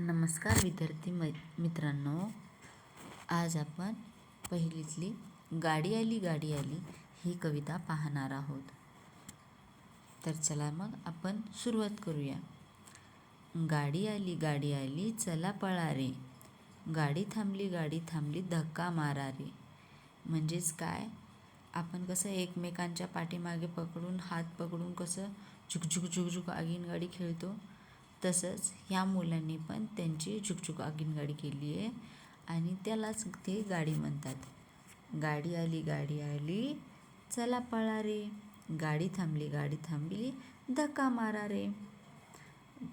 नमस्कार विद्यार्थी मित्रांनो, आज आपण पहिलीतली गाडी आली गाडी आली ही कविता पाहणार आहोत. तर चला मग आपण सुरुवात करूया. गाडी आली चला पळा रे, गाडी थांबली धक्का मारा रे. म्हणजेच काय, आपण कसं एकमेकांच्या पाठीमागे पकडून हात पकडून कसं झुकझुक झुकझुक आगीनगाडी खेळतो, तसंच ह्या मुलांनी पण त्यांची झुकझुक आगीनगाडी केली आहे आणि त्यालाच ते गाडी म्हणतात. गाडी आली चला पळा रे, गाडी थांबली धक्का मारा रे.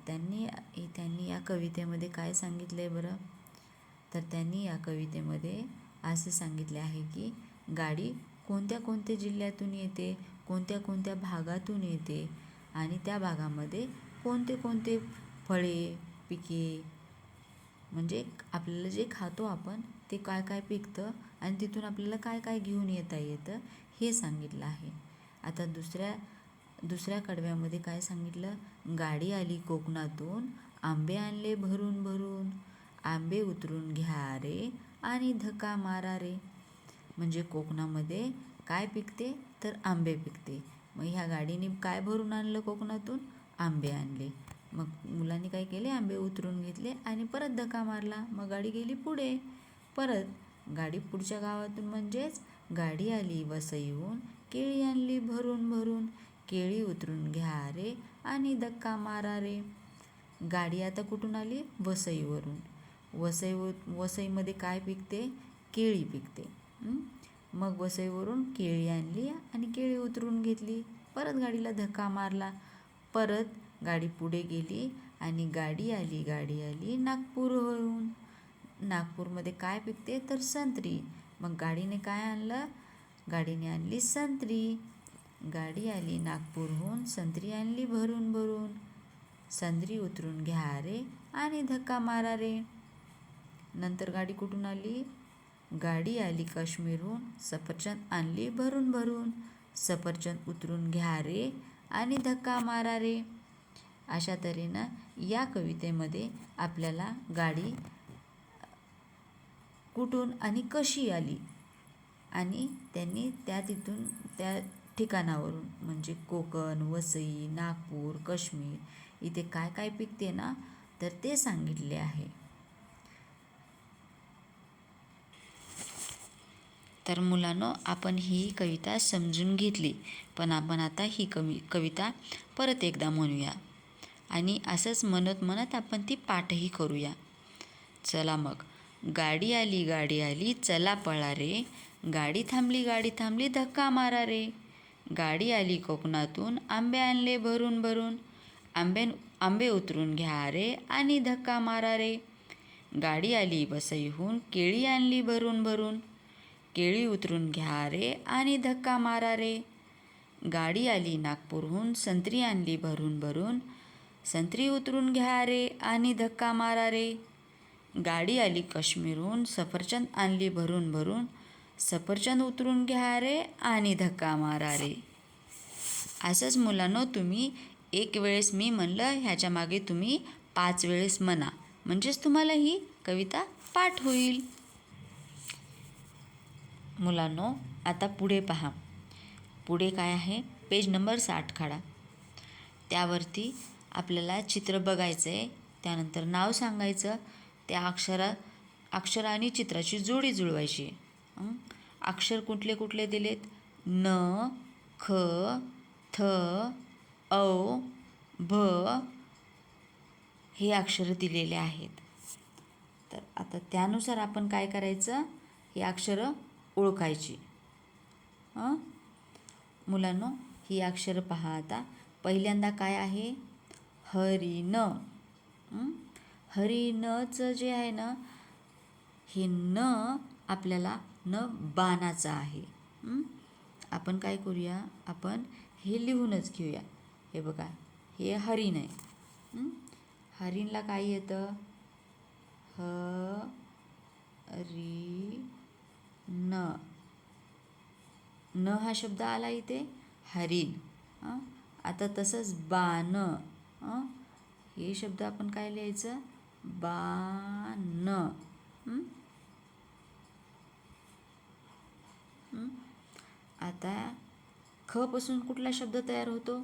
त्यांनी या कवितेमध्ये काय सांगितलं आहे बरं? तर त्यांनी या कवितेमध्ये असं सांगितले आहे की गाडी कोणत्या कोणत्या जिल्ह्यातून येते, कोणत्या कोणत्या भागातून येते आणि त्या भागामध्ये कोणते कोणते फळे पिके, म्हणजे आपल्याला जे खातो आपण ते काय काय पिकतं आणि तिथून आपल्याला काय काय घेऊन येतं हे सांगितलं आहे. आता दुसऱ्या कडव्यामध्ये काय सांगितलं? गाडी आली कोकणातून, आंबे आणले भरून भरून, आंबे उतरून घ्या रे आणि धक्का मारा रे. म्हणजे कोकणामध्ये काय पिकते? तर आंबे पिकते. मग ह्या गाडीने काय भरून आणलं कोकणातून? आंबे आणले. मग मुलांनी काय केले? आंबे उतरून घेतले आणि परत धक्का मारला. मग गाडी गेली पुढे. परत गाडी पुढच्या गावातून, म्हणजेच गाडी आली वसईहून, केळी आणली भरून भरून, केळी उतरून घ्या रे आणि धक्का मारा रे. गाडी आता कुठून आली? वसईवरून. वसईमध्ये काय पिकते? केळी पिकते. मग वसईवरून केळी आणली आणि केळी उतरून घेतली. परत गाडीला धक्का मारला. परत गाडी पुढे गेली आणि गाडी आली नागपूरहून. नागपूरमध्ये काय पिकते? तर संत्री. मग गाडीने काय आणलं? गाडीने आणली संत्री. गाडी आली नागपूरहून, संत्री आणली भरून भरून, संत्री उतरून घ्या रे आणि धक्का मारा रे. नंतर गाडी कुठून आली? गाडी आली काश्मीरहून, सफरचंद आणली भरून भरून, सफरचंद उतरून घ्या रे आणि धक्का मारा रे. अशा तऱ्हेनं या कवितेमध्ये आपल्याला गाडी कुठून आणि कशी आली आणि त्यांनी तिथून त्या ठिकाणावरून, म्हणजे कोकण, वसई, नागपूर, काश्मीर इथे काय काय पिकते ना, तर ते सांगितले आहे. तर मुलांनो, आपण ही कविता समजून घेतली, पण आपण आता ही कविता परत एकदा म्हणूया आणि असंच म्हणत आपण ती पाठही करूया. चला मग. गाडी आली चला पळा रे, गाडी थांबली धक्का मारा रे. गाडी आली कोकणातून, आंबे आणले भरून भरून, आंबे उतरून घ्या रे आणि धक्का मारा रे. गाडी आली वसईहून, केळी आणली भरून भरून, केळी उतरून घ्या रे आणि धक्का मारा रे. गाडी आली नागपूरहून, संत्री आणली भरून भरून, संत्री उतरून घ्या रे आणि धक्का मारा रे. गाडी आली काश्मीरहून, सफरचंद आणली भरून भरून, सफरचंद उतरून घ्या रे आणि धक्का मारा रे. असंच मुलांनो, तुम्ही एक वेळेस मी म्हणलं ह्याच्या मागे तुम्ही 5 वेळेस म्हणा, म्हणजेच तुम्हाला ही कविता पाठ होईल. मुलांनो, आता पुढे पहा. पुढे काय आहे? पेज नंबर 60 काढा. त्यावरती आपल्याला चित्र बघायचं आहे. त्यानंतर नाव सांगायचं. त्या अक्षर आणि चित्राची जोडी जुळवायची आहे. अक्षर कुठले कुठले दिलेत? न, ख, थ, औ, भ हे अक्षर दिलेले आहेत. तर आता त्यानुसार आपण काय करायचं? ही अक्षरं ओळखायची. मुलांनो, ही अक्षरं पहा. आता पहिल्यांदा काय आहे? हरिण. हरिणचं जे आहे ना, हे न आपल्याला न बाणाचं आहे. आपण काय करूया? आपण हे लिहूनच घेऊया. हे बघा, हे हरिण आहे. हरिणला काय येतं? री न. न हा शब्द आला इथे, हरिण. आता तसंच बाण. हे शब्द आपण काय लिहायचं? बाण. आता ख पासून कुठला शब्द तयार होतो?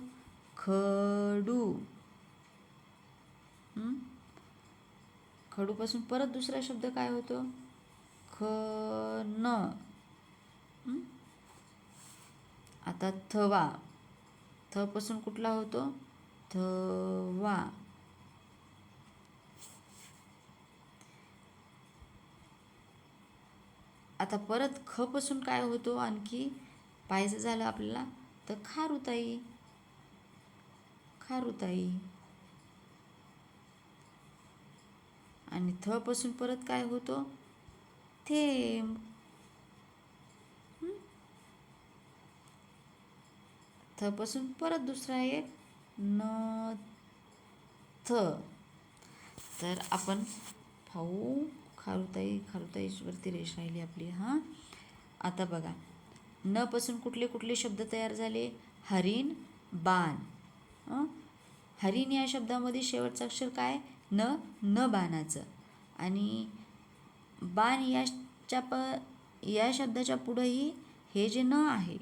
खडू. खडूपासून परत दुसरा शब्द काय होतो? खण. आता थवा. थ पासून कुठला होतो? थवा. आता परत ख पासून काय होतो आणखी पाहायचं झालं आपल्याला तर खारुताई. खारुताई. आणि थ पासून परत काय होतो? थेंब. थ पासून परत दुसरा एक न थ. तर आपण पाहू. खारुताई. खारुताईवरती रेष राहिली आपली. आता बघा, न पासून कुठले कुठले शब्द तयार झाले? हरिण, बाण. हरिण या शब्दामध्ये शेवटचं अक्षर काय? न बाणाचं. आणि बाण या शब्दाच्या पुढंही हे जे न आहे,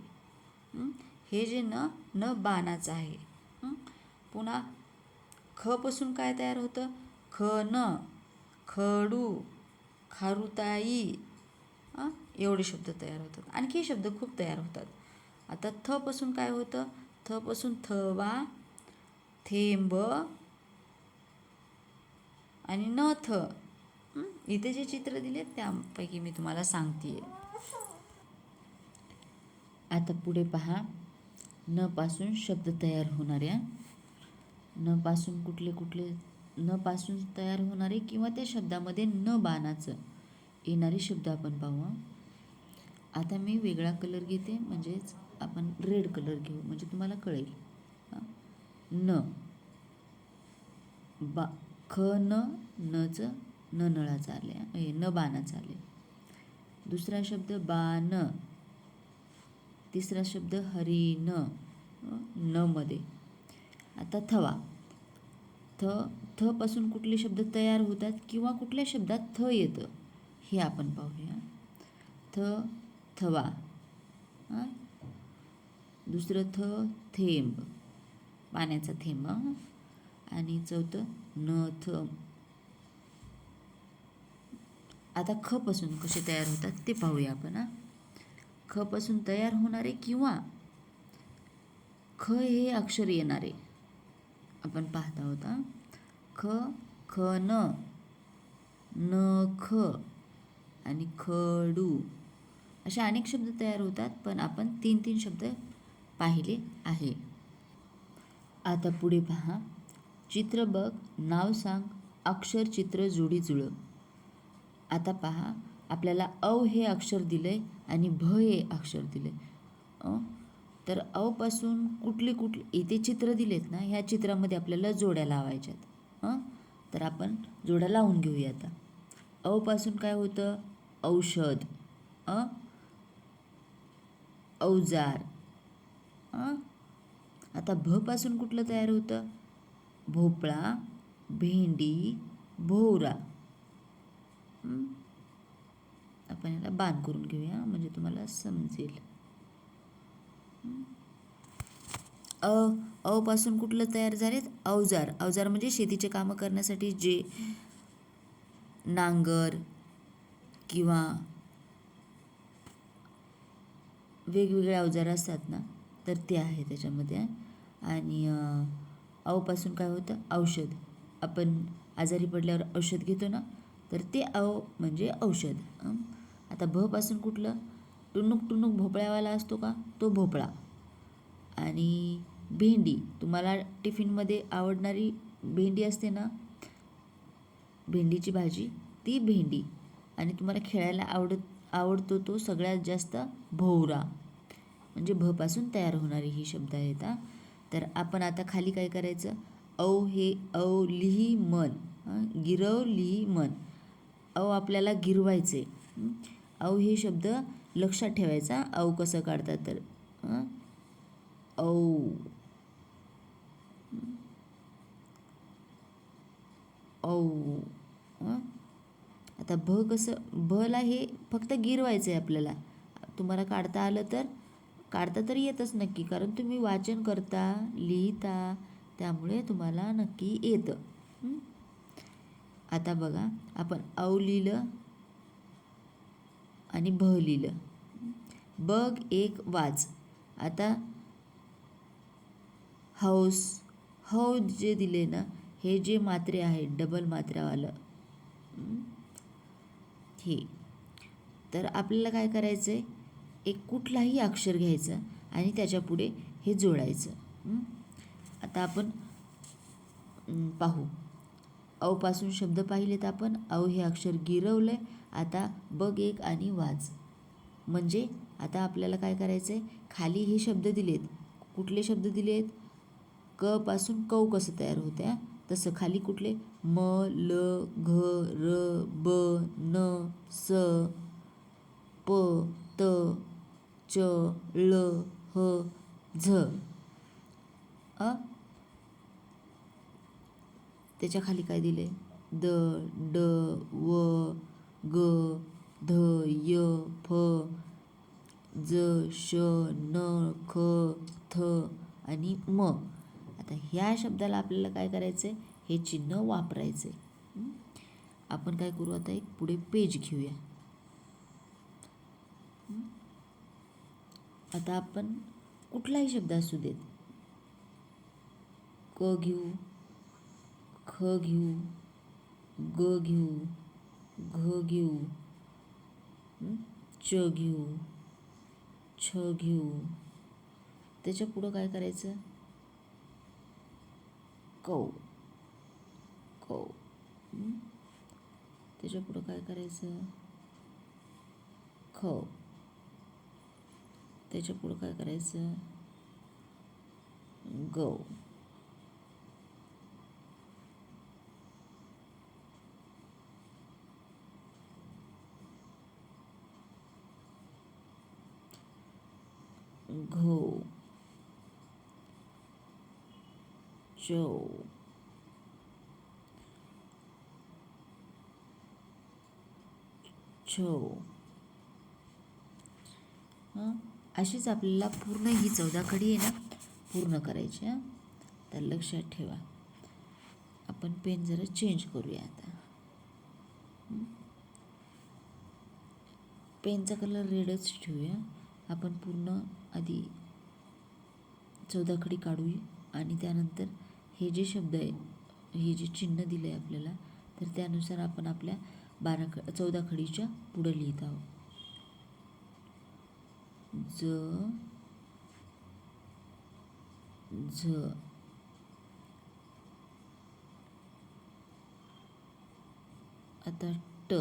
हे जे न बाणाचं आहे. पुन्हा ख पासून काय तयार होतं? खण, खडू, खारुताई. एवढे शब्द तयार होतात. आणखी शब्द खूप तयार होतात. आता थ पासून काय होतं? थ पासून थवा, थेंब आणि नथ. इथे जे चित्र दिले त्यापैकी मी तुम्हाला सांगते. आता पुढे पहा, न पासून शब्द तयार होणाऱ्या. न पासून कुठले कुठले? न पासून तयार होणारे किंवा त्या शब्दामध्ये न बाणाचं येणारे शब्द आपण पाहू. आता मी वेगळा कलर घेते, म्हणजेच आपण रेड कलर घेऊ म्हणजे तुम्हाला कळेल. न बा ख न नचं न नळाचं आले, न बाणाचं आले. दुसरा शब्द बाण. तिसरा शब्द हरिण, न मध्ये. आता थवा. थ पासून कुठले शब्द तयार होतात किंवा कुठल्या शब्दात थ येतं हे आपण पाहूया. थवा. दुसरं थेंब, पाण्याचा थेंब. आणि चौथं नथ. आता ख पासून कसे तयार होतात ते पाहूया आपण. ख पासून तयार होणारे किंवा ख हे अक्षर येणारे आपण पाहत आहोत. खण, नख आणि खडू असे अनेक शब्द तयार होतात, पण आपण 3 शब्द पाहिले आहे. आता पुढे पहा, चित्र बघ, नाव सांग, अक्षर चित्र जोडी जुळव. आता पहा, आपल्याला अ हे अक्षर दिलंय आणि भ हे अक्षर दिलंय. तर अ पासून कुठले इथे चित्र दिलेत ना, ह्या चित्रामध्ये आपल्याला जोड्या लावायच्यात. तर आपण जोड्या लावून घेऊया. आता अ पासून काय होतं? औषध, अवजार. आता भ पासून कुठलं तयार होतं? भोपळा, भेंडी, भोवरा. आपण याला बाण करून घेऊया म्हणजे तुम्हाला समजेल. अ पासून कुठलं तयार झालेत? अवजार. अवजार म्हणजे शेतीचे कामं करण्यासाठी जे नांगर किंवा वेगवेगळे अवजार असतात ना, तर ते आहे त्याच्यामध्ये. आणि अ पासून काय होतं? औषध. आपण आजारी पडल्यावर औषध घेतो ना, तर ते म्हणजे औषध. आता भ पासून कुठलं? टुनुक टुनुक भोपळ्यावाला असतो का, तो भोपळा. आणि भेंडी, तुम्हाला टिफिनमध्ये आवडणारी भेंडी असते ना, भेंडीची भाजी, ती भेंडी. आणि तुम्हाला खेळायला आवडतो तो सगळ्यात जास्त भोवरा. म्हणजे भ पासून तयार होणारे ही शब्द आहेत. तर आपण आता खाली काय करायचं? हे लिही मन. गिरव लिही मन. आपल्याला गिरवायचे. हे शब्द लक्षात ठेवायचा. कसं काढतात तर आता भ कसं, भला हे फक्त गिरवायचं आहे आपल्याला. तुम्हाला काढता आलं तर काढता तर येतच नक्की, कारण तुम्ही वाचन करता, लिहिता, त्यामुळे तुम्हाला नक्की येतं. आता बघा, आपण औ लिहिलं आणि भ लिहिलं. बघ एक वाच. आता हौस, हौ जे दिले ना, हे जे मात्रे आहेत डबल मात्रावालं हे, तर आपल्याला काय करायचं आहे, एक कुठलाही अक्षर घ्यायचं आणि त्याच्यापुढे हे जोडायचं. आता आपण पाहू. औ पासून शब्द पाहिलेत आपण. औ हे अक्षर गिरवलं आहे. आता बघ एक आणि वाच. म्हणजे आता आपल्याला काय करायचं आहे, खाली हे शब्द दिलेत. कुठले शब्द दिलेत? क पासून कौ कसं तयार होत्या तसं खाली कुठले? म, ल, घ, र, ब, न, स, प, त, च, ळ, ह, झ. त्याच्या खाली काय दिले? द, ड, व, ग, ध, य, फ, ज, श, न, ख, थ आणि म. आता ह्या शब्दाला आपल्याला काय करायचं आहे, हे चिन्ह वापरायचं आहे. आपण काय करू, आता एक पुढे पेज घेऊया. आता आपण कुठलाही शब्द असू देत, क घेऊ, ख घेऊ, ग घेऊ, घ घेऊ, च घेऊ, छ घेऊ. त्याच्या पुढं काय करायचं? कौ, कौ. त्याच्या पुढं काय करायचं? ख. त्याच्या पुढं काय करायचं? गौ. घो, चौ, छौ. अशीच आपल्याला पूर्ण ही 14 खडी आहे ना पूर्ण करायची. तर लक्षात ठेवा. आपण पेन जरा चेंज करूया आता. पेनचा कलर रेडच ठेवूया. आपण पूर्ण आधी 14 खडी काढूया आणि त्यानंतर हे जे शब्द आहे, हे जे चिन्ह दिलं आहे आपल्याला, तर त्यानुसार आपण आपल्या 14 खडीच्या पुढे लिहित आहोत. ज, झ, आता ट,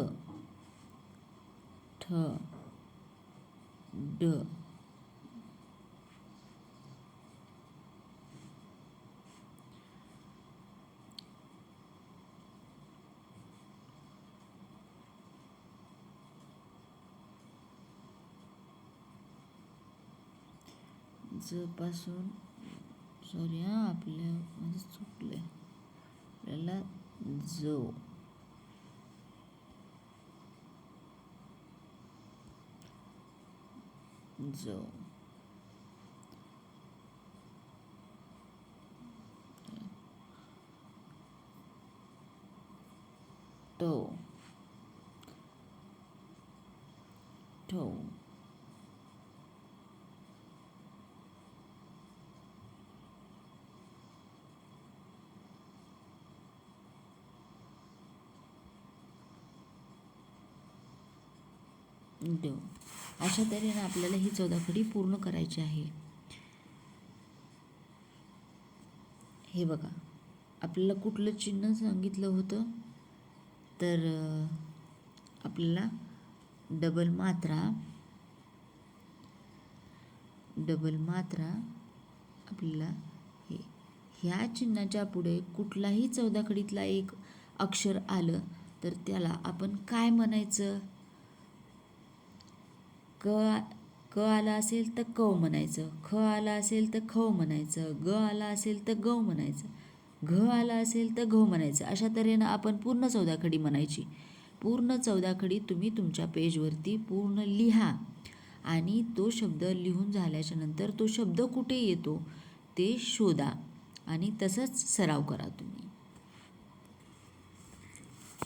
ठ, ड, ज पासून, सॉरी आपल्यामध्ये चुकलं आहे, आपल्याला जो, जो, टो, ठो, डो. अशा तऱ्हेने आपल्याला ही 14 खडी पूर्ण करायची आहे. हे बघा, आपल्याला कुठलं चिन्ह सांगितलं होतं, तर आपल्याला डबल मात्रा आपल्याला हे, ह्या चिन्हाच्या पुढे कुठलाही 14 खडीतला एक अक्षर आलं तर त्याला आपण काय म्हणायचं? क आला असेल तर क म्हणायचं, ख आला असेल तर ख म्हणायचं, ग आला असेल तर ग म्हणायचं, घ आला असेल तर घ म्हणायचं. अशा तऱ्हेनं आपण पूर्ण 14 खडी म्हणायची. पूर्ण 14 खडी तुम्ही तुमच्या पेजवरती पूर्ण लिहा आणि तो शब्द लिहून झाल्याच्या नंतर तो शब्द कुठे येतो ते शोधा आणि तसंच सराव करा तुम्ही.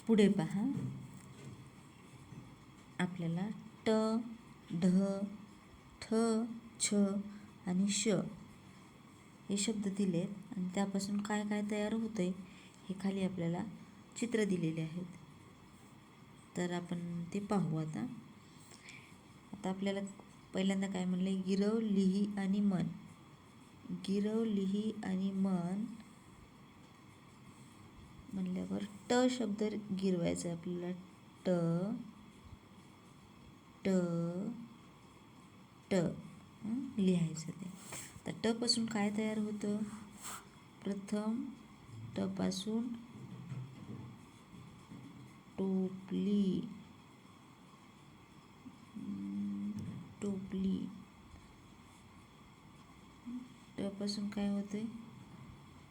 पुढे पहा, आपल्याला ट, ढ, ठ, छ आणि श हे शब्द दिले आणि त्यापासून काय काय तयार होते हे खाली आपल्याला चित्र दिलेले आहेत. तर आपण ते पाहू. आता आपल्याला पहिल्यांदा काय म्हणले, गिरव, लिही आणि मन. गिरव, लिही आणि मन म्हणल्यावर ट शब्द गिरवायचा आपल्याला. ट ट ट लिहायचं ते. तर ट पासून काय तयार होतं, प्रथम ट पासून टोपली, टोपली. ट पासून काय होते,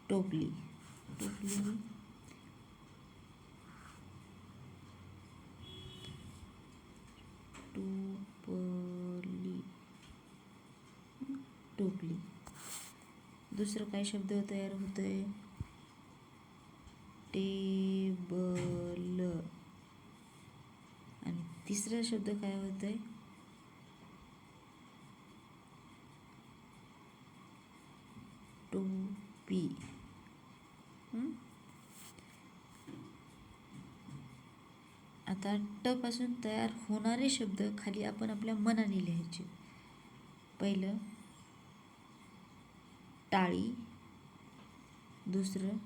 टोपली, टोपली. टोपली, टोपली. दुसरं काय शब्द तयार होतोय, टेबल. आणि तिसरा शब्द काय होतोय, टोपी. आता ट पासून तयार होणारे शब्द खाली आपण आपल्या मनाने लिहायचे. पहिलं टाळी, दुसरं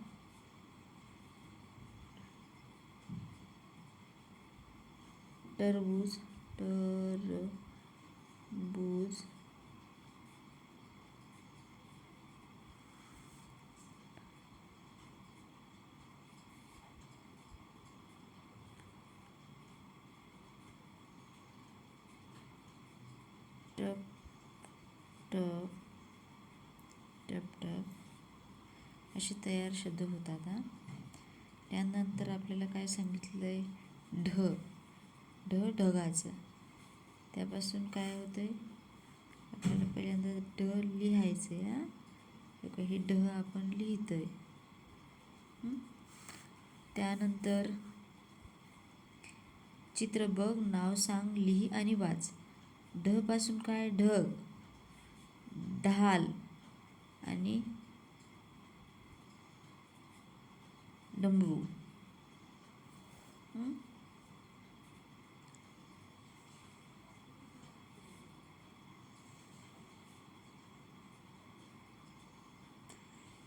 टरबूज, टरबूज. टप टप टप टप असे तयार शब्द होतात. त्यानंतर आपल्याला काय सांगितलंय, ढ. ढ ढगाचं. त्यापासून काय होतंय, आपल्याला पहिल्यांदा ढ लिहायचे. हे ढ आपण लिहितोय. त्यानंतर चित्र बघ, नाव सांग, लिही आणि वाच. ढ पासून काय, ढग, ढाल आणि डमरू.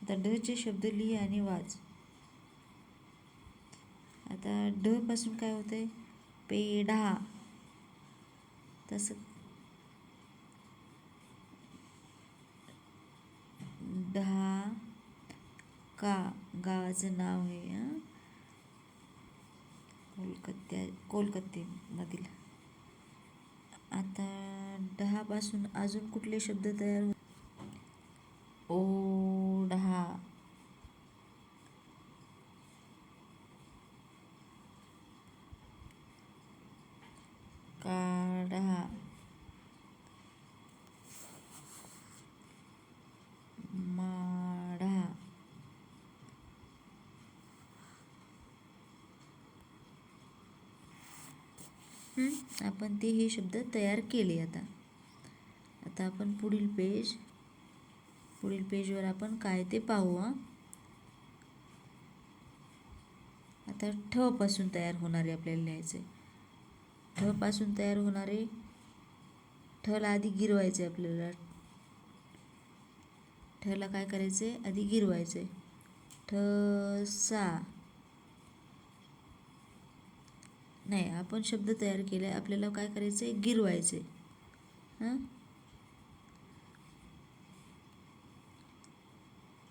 आता ढ चे शब्द लिही आणि वाच. आता ढ पासून काय होतंय, पेढा. तसं ढाका गावाचं नाव आहे, कोलकात्यामधील. आता ढहा पासून अजून कुठले शब्द तयार होत, ओढा, काढा, माढा. आपण ते हे शब्द तयार केले. आता आपण पुढील पेजवर आपण काय ते पाहू. आता ठ पासून तयार होणारे आपल्याला लिहायचे. ठ पासून तयार होणारे, ठला आधी गिरवायचे आपल्याला. ठला काय करायचे, आधी गिरवायचे. ठसा. नाही, आपण शब्द तयार केले, आपल्याला काय करायचे, गिरवायचे.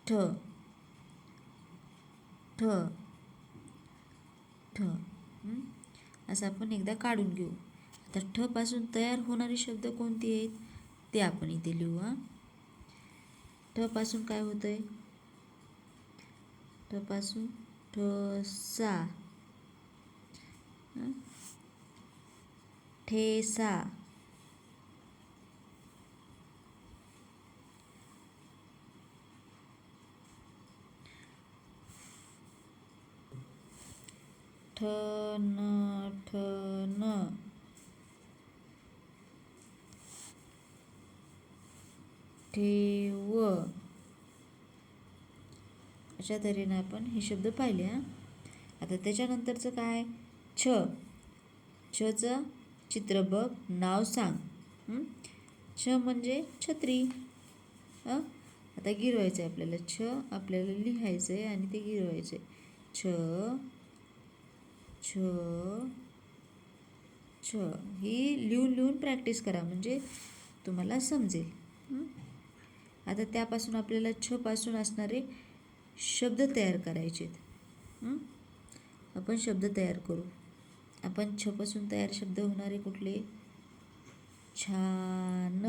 ठ ठ ठ असं आपण एकदा काढून घेऊ. आता ठ पासून तयार होणारे शब्द कोणते आहेत ते आपण इथे लिहू. ठ पासून काय होतंय, ठ पासून ठसा, हं? ठेसा, ठण ठण, ठेव. अशा तऱ्हेने आपण हे शब्द पाहिले. हां, आता त्याच्यानंतरचं काय? छ. छचं चित्र बघ, नाव सांग. छ म्हणजे छत्री. आता गिरवायचं आहे आपल्याला. छ आपल्याला लिहायचं आहे आणि ते गिरवायचं आहे. छ छ छ. ही लिहून लिहून प्रॅक्टिस करा म्हणजे तुम्हाला समजेल. आता त्यापासून आपल्याला छ पासून असणारे शब्द तयार करायचे आहेत. आपण शब्द तयार करू. आपण छ पासून तयार शब्द होणारे कुठले? छान,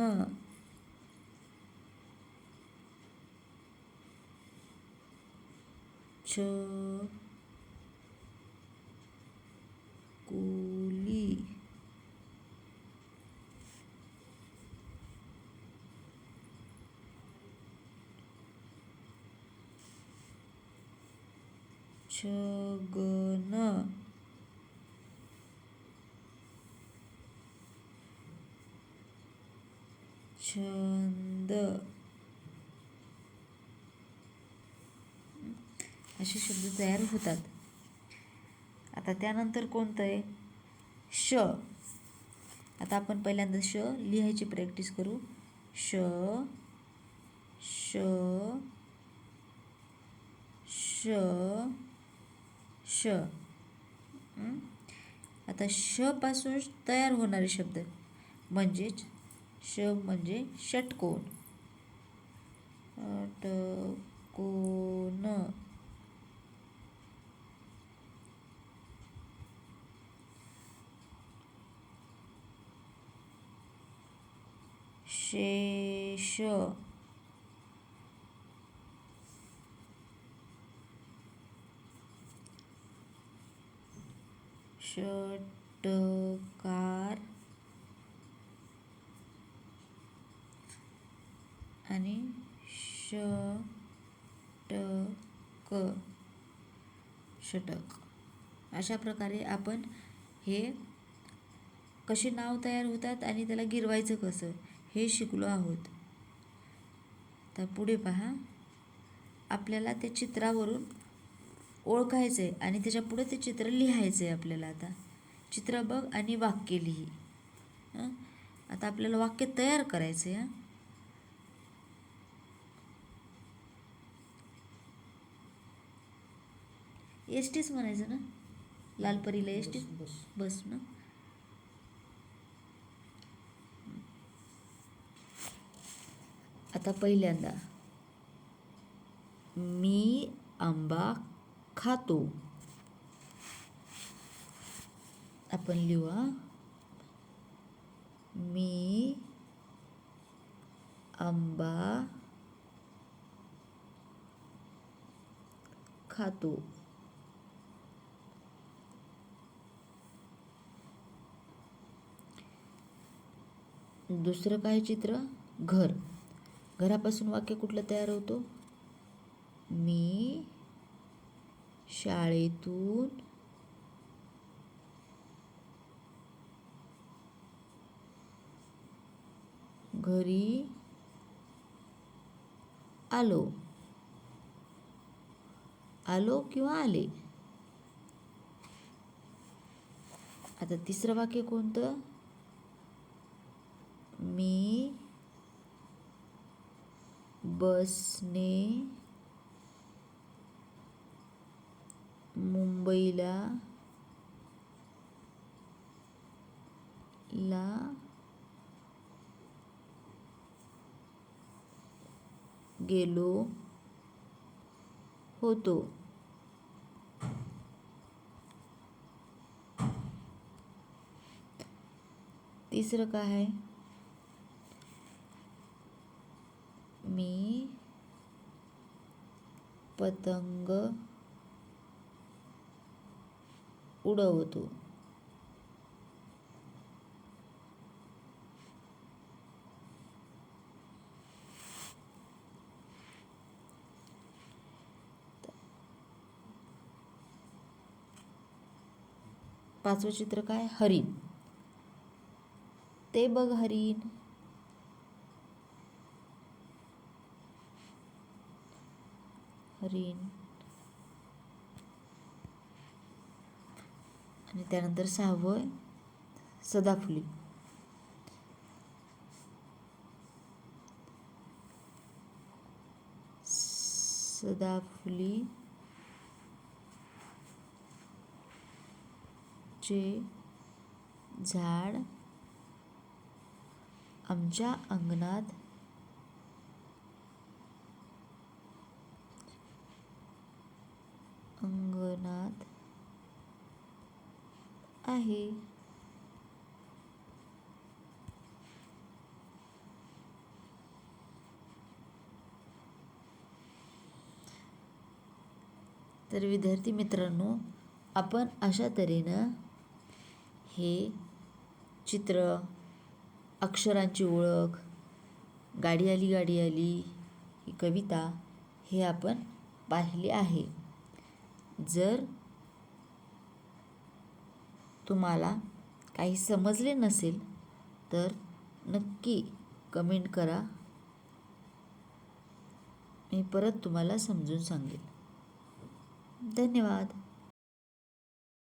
छ कुली, छगन, छंद. असे शब्द तयार होतात. आता त्यानंतर कोणतं आहे? श. आता आपण पहिल्यांदा श लिहायची प्रॅक्टिस करू. श श श श. आता श पासून तयार होणारे शब्द म्हणजेच श म्हणजे षटकोन. षटकोन, शेष, षटकार आणि षटक, षटक. अशा प्रकारे आपण हे कसे नाव तयार होतात आणि त्याला गिरवायचं कसं हे शिकलो आहोत. तर पुढे पहा, आपल्याला त्या चित्रावरून ओळखायचं आहे आणि त्याच्या पुढे ते चित्र लिहायचं आहे आपल्याला. आता चित्र बघ आणि वाक्य लिही. आता आपल्याला वाक्य तयार करायचं आहे. एस टीच म्हणायचं ना, लालपरीला एस टी बस ना. आता पहिल्यांदा मी आंबा खातो. आपण लिहू. मी आंबा खातो. दुसरं काय चित्र? घर. घरापासून वाक्य कुठलं तयार होतो? मी शाळेतून घरी आलो. आलो किंवा आले. आता तिसरं वाक्य कोणतं? मी बसने मुंबईला गेलो होतो. तिसरं काय आहे? मी पतंग उडवतो. 5वं चित्र काय? हरिण. ते बघ हरिण. हरिण. आणि त्यानंतर 6वं सदाफुली. सदाफुली चे झाड आमच्या अंगणात आहे. तर विद्यार्थी मित्रांनो, आपण अशा तऱ्हेनं हे चित्र, अक्षरांची ओळख, गाडी आली गाडी आली ही कविता हे आपण पाहिले आहे. जर तुम्हाला काही समजले नसेल तर नक्की कमेंट करा. मी परत तुम्हाला समजून सांगेन. धन्यवाद.